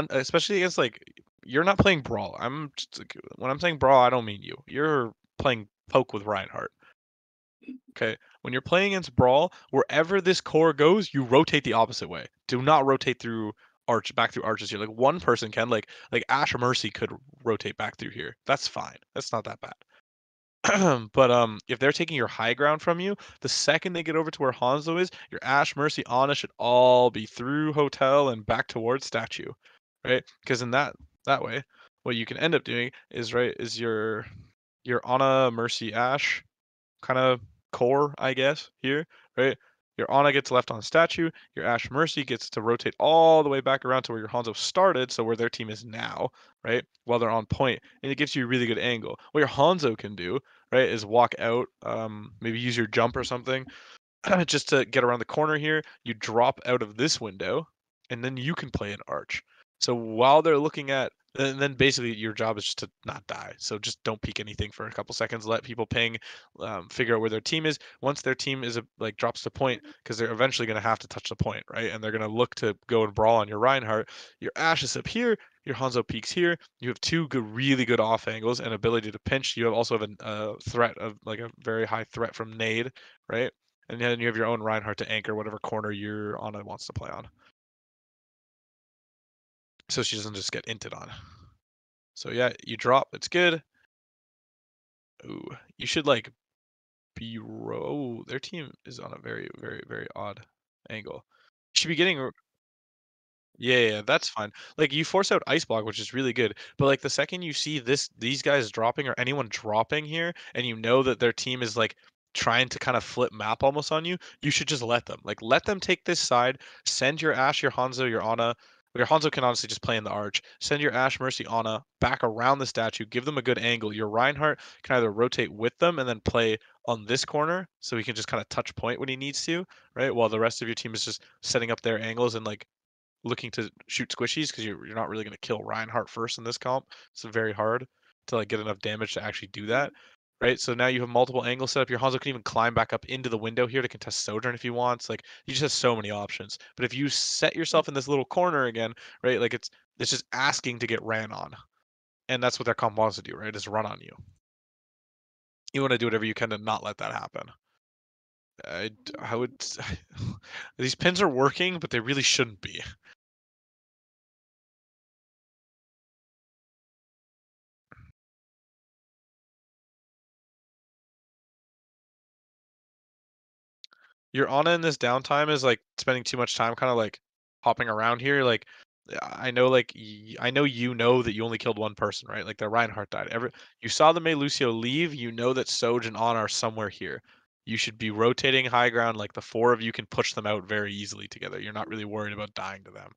especially against like you're not playing Brawl. I'm just like, when I'm saying Brawl, I don't mean you. You're playing poke with Reinhardt. Okay, when you're playing against Brawl, wherever this core goes, you rotate the opposite way. Do not rotate through back through arches here. Like one person can, like Ashe Mercy could rotate back through here. That's fine. That's not that bad. But if they're taking your high ground from you, the second they get over to where Hanzo is, your Ashe, Mercy, Ana should all be through Hotel and back towards Statue, right? Because in that way, what you can end up doing is your Ana, Mercy, Ashe kind of core, I guess, here, right? Your Ana gets left on Statue, your Ashe Mercy gets to rotate all the way back around to where your Hanzo started, so where their team is now, right? While they're on point, and it gives you a really good angle. What your Hanzo can do, right, is walk out, maybe use your jump or something, just to get around the corner here. You drop out of this window, and then you can play an arch. So while they're looking at, and then basically your job is just to not die. So just don't peek anything for a couple seconds. Let people ping, figure out where their team is. Once their team is like drops the point, because they're eventually going to have to touch the point, right? And they're going to look to go and brawl on your Reinhardt. Your Ashe is up here. Your Hanzo peaks here. You have two really good off angles and ability to pinch. You also have a threat of like a very high threat from nade, right? And then you have your own Reinhardt to anchor whatever corner your Ana wants to play on. So she doesn't just get inted on. So yeah, you drop, it's good. Ooh, you should like be their team is on a very, very, very odd angle. You should be getting yeah, that's fine. Like you force out ice block, which is really good. But like the second you see these guys dropping or anyone dropping here, and you know that their team is like trying to kind of flip map almost on you, you should just let them. Like let them take this side, send your Ashe, your Hanzo, your Ana. Your Hanzo can honestly just play in the arch. Send your Ashe, Mercy, Ana back around the statue. Give them a good angle. Your Reinhardt can either rotate with them and then play on this corner, so he can just kind of touch point when he needs to, right? While the rest of your team is just setting up their angles and like looking to shoot squishies because you're not really going to kill Reinhardt first in this comp. It's very hard to like get enough damage to actually do that. Right, so now you have multiple angles set up. Your Hanzo can even climb back up into the window here to contest Sojourn if he wants. Like you just have so many options. But if you set yourself in this little corner again, right, like it's just asking to get ran on, and that's what their comp wants to do, right? Is run on you. You want to do whatever you can to not let that happen. I would. These pins are working, but they really shouldn't be. Your Ana in this downtime is like spending too much time kind of like hopping around here. Like I know like I know you know that you only killed one person, right? Like the Reinhardt died. You saw the Mei Lucio leave, you know that Soj and Ana are somewhere here. You should be rotating high ground, like the four of you can push them out very easily together. You're not really worried about dying to them.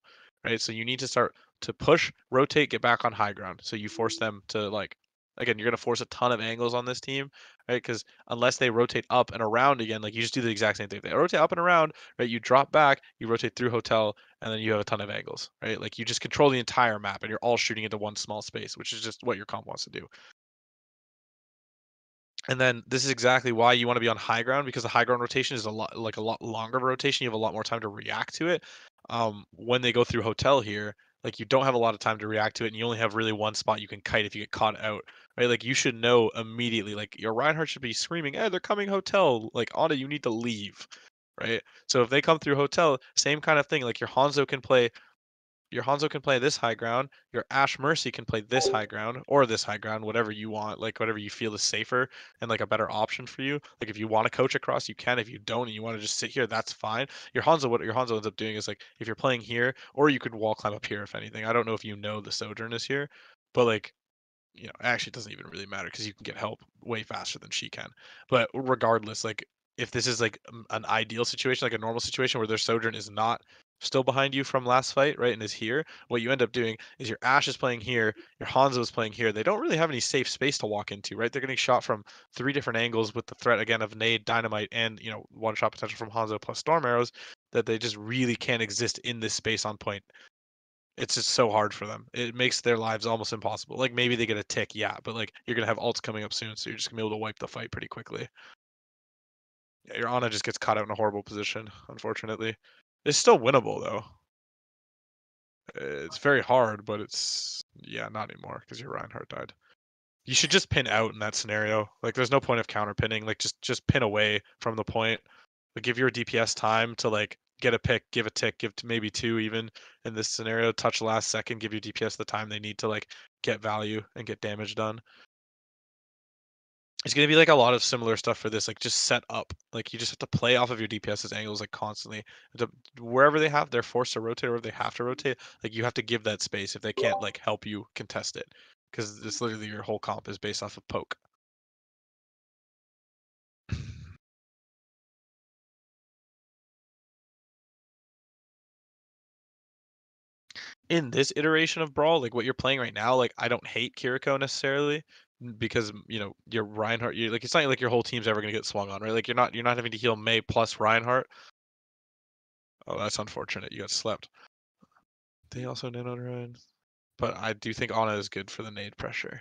Right? So you need to start to push, rotate, get back on high ground. So you force them to like again, you're gonna force a ton of angles on this team, right? Because unless they rotate up and around again, like you just do the exact same thing. They rotate up and around, right? You drop back, you rotate through Hotel, and then you have a ton of angles, right? Like you just control the entire map and you're all shooting into one small space, which is just what your comp wants to do. And then this is exactly why you want to be on high ground, because the high ground rotation is a lot longer of a rotation. You have a lot more time to react to it. When they go through Hotel here, like you don't have a lot of time to react to it, and you only have really one spot you can kite if you get caught out, right? Like you should know immediately. Like your Reinhardt should be screaming, "Hey, they're coming Hotel!" Like Ana, you need to leave, right? So if they come through Hotel, same kind of thing. Like your Hanzo can play this high ground, your Ashe Mercy can play this high ground or this high ground, whatever you want, like whatever you feel is safer and like a better option for you. Like if you want to coach across, you can. If you don't and you want to just sit here, that's fine. What your Hanzo ends up doing is like if you're playing here, or you could wall climb up here if anything. I don't know if you know the Sojourn is here, but like actually it doesn't even really matter because you can get help way faster than she can. But regardless, like if this is like an ideal situation, like a normal situation where their Sojourn is not still behind you from last fight, right, and is here, what you end up doing is your Ashe is playing here, your Hanzo is playing here. They don't really have any safe space to walk into, right? They're getting shot from 3 different angles with the threat again of nade, dynamite, and one shot potential from Hanzo plus storm arrows. that they just really can't exist in this space on point. It's just so hard for them. It makes their lives almost impossible. Like maybe they get a tick, yeah, but like you're gonna have ults coming up soon, so you're just gonna be able to wipe the fight pretty quickly. Yeah, your Ana just gets caught out in a horrible position, unfortunately. It's still winnable though. It's very hard, but it's yeah, not anymore because your Reinhardt died. You should just pin out in that scenario. Like there's no point of counter pinning. Like just pin away from the point. Like give your DPS time to like get a pick, give a tick, give maybe two even in this scenario. Touch last second, give your DPS the time they need to like get value and get damage done. It's gonna be like a lot of similar stuff for this. Like just set up. Like you just have to play off of your DPS's angles like constantly. Wherever they have, they're forced to rotate, or they have to rotate. Like you have to give that space if they can't like help you contest it, because it's literally your whole comp is based off of poke. In this iteration of Brawl, like what you're playing right now, like I don't hate Kiriko necessarily because you know your Reinhardt, you like it's not like your whole team's ever gonna get swung on, right? Like you're not having to heal Mei plus Reinhardt. Oh, that's unfortunate. You got slept. They also nanoed Ryan, but I do think Ana is good for the nade pressure.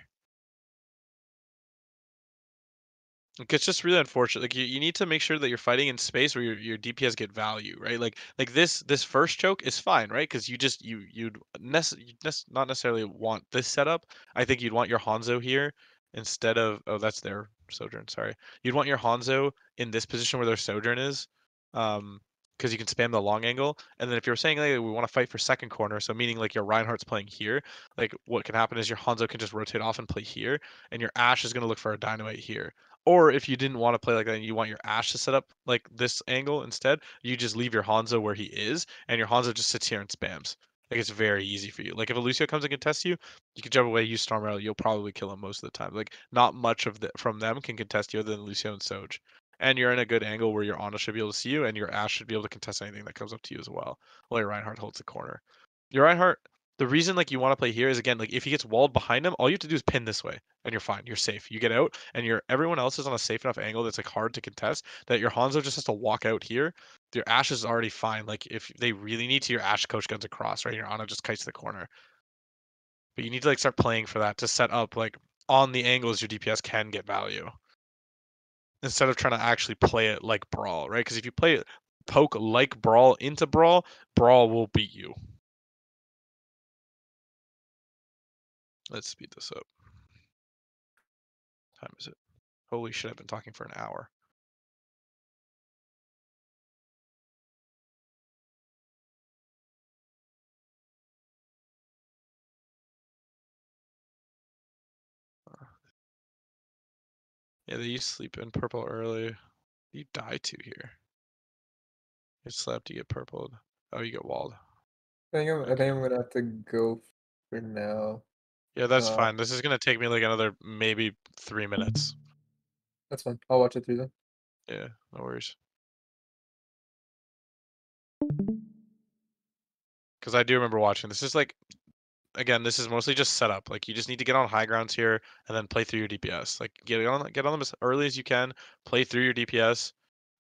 Like, it's just really unfortunate. Like you need to make sure that you're fighting in space where your DPS get value, right? Like this first choke is fine, right? Because you'd not necessarily want this setup. I think you'd want your Hanzo here instead of that's their Sojourn. Sorry, you'd want your Hanzo in this position where their Sojourn is, because you can spam the long angle. And then if you're saying like we want to fight for second corner, so meaning like your Reinhardt's playing here, like what can happen is your Hanzo can just rotate off and play here, and your Ashe is gonna look for a Dynamite here. Or if you didn't want to play like that and you want your Ashe to set up like this angle instead, you just leave your Hanzo where he is, and your Hanzo just sits here and spams. Like it's very easy for you. Like if a Lucio comes and contest you, you can jump away, use Storm Arrow, you'll probably kill him most of the time. Like not much of from them can contest you other than Lucio and Soj. And you're in a good angle where your Ana should be able to see you, and your Ashe should be able to contest anything that comes up to you as well. While your Reinhardt holds the corner. Your Reinhardt, the reason like you want to play here is again like if he gets walled behind him, all you have to do is pin this way and you're fine. You're safe. You get out and everyone else is on a safe enough angle that's like hard to contest that your Hanzo just has to walk out here. Your Ashe is already fine. Like if they really need to, your Ashe coach guns across, right? Your Ana just kites the corner. But you need to like start playing for that to set up like on the angles your DPS can get value. Instead of trying to actually play it like Brawl, right? Because if you play it poke like Brawl into Brawl, Brawl will beat you. Let's speed this up. What time is it? Holy shit, I've been talking for an hour. Yeah, they used to sleep in purple early. You die to here. You slept, you get purpled. Oh, you get walled.
I think I'm gonna have to go for now.
Yeah, that's fine. This is gonna take me like another maybe 3 minutes.
That's fine. I'll watch it through then.
Yeah, no worries. Because I do remember watching. This is like, again, this is mostly just setup. Like you just need to get on high grounds here and then play through your DPS. Like get on them as early as you can. Play through your DPS.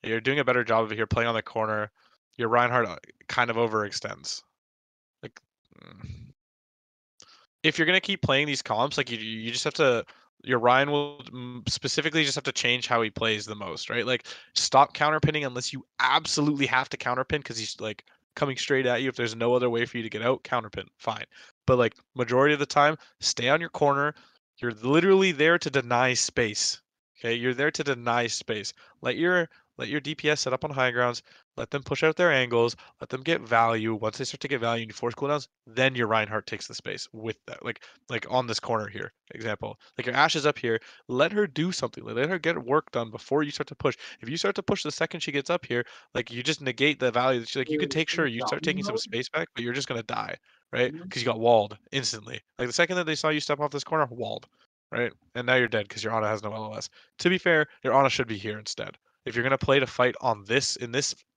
You're doing a better job of it here playing on the corner. Your Reinhardt kind of overextends. Like, if you're gonna keep playing these comps, like you just have to. Your Ryan will specifically just have to change how he plays the most, right? Like stop counterpinning unless you absolutely have to counterpin because he's like coming straight at you. If there's no other way for you to get out, counterpin, fine. But like majority of the time, stay on your corner. You're literally there to deny space. Okay, you're there to deny space. Let your DPS set up on high grounds. Let them push out their angles. Let them get value. Once they start to get value and you force cooldowns, then your Reinhardt takes the space with that. Like on this corner here, example. Like your Ashe is up here. Let her do something. Let her get work done before you start to push. If you start to push the second she gets up here, like you just negate the value. Like you can take sure you start taking some space back, but you're just gonna die, right? Because you got walled instantly. Like the second that they saw you step off this corner, walled, right? And now you're dead because your Ana has no LOS. To be fair, your Ana should be here instead. If you're gonna play to fight on this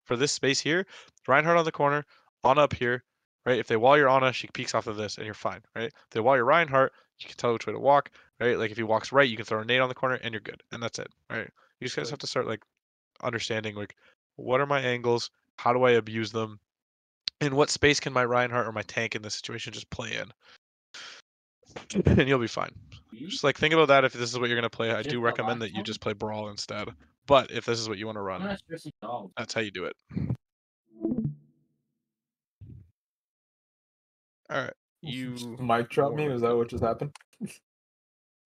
for this space here, Reinhardt on the corner, Ana up here, right? If they wall your Ana, she peeks off of this and you're fine, right? If they wall your Reinhardt, you can tell which way to walk, right? Like if he walks right, you can throw a nade on the corner and you're good. And that's it, right? You just guys have to start like understanding like what are my angles? How do I abuse them? And what space can my Reinhardt or my tank in this situation just play in? And you'll be fine. Just like think about that if this is what you're gonna play. I do recommend that you just play Brawl instead. But if this is what you want to run, that's how you do it. Alright. You
Mic drop me?
warm
Was
up
that
then.
what just happened?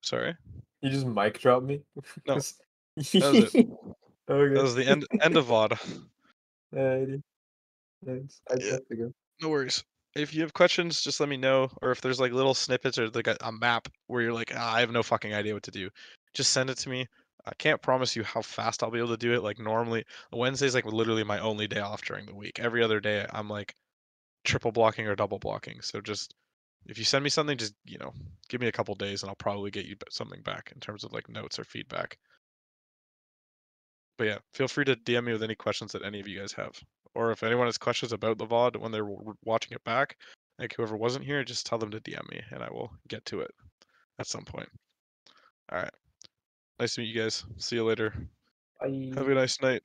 Sorry?
You just mic dropped me?
No.
That
was it.
Okay.
That was the end of VOD.
Alrighty. Thanks. I
Yeah.
have to go.
No worries. If you have questions, just let me know. Or if there's like little snippets or like a map where you're like, I have no fucking idea what to do, just send it to me. I can't promise you how fast I'll be able to do it. Like normally, Wednesday's like literally my only day off during the week. Every other day, I'm like triple blocking or double blocking. So just if you send me something, just give me a couple days and I'll probably get you something back in terms of like notes or feedback. But yeah, feel free to DM me with any questions that any of you guys have. Or if anyone has questions about the VOD when they're watching it back, like whoever wasn't here, just tell them to DM me and I will get to it at some point. All right. Nice to meet you guys. See you later.
Bye.
Have a nice night.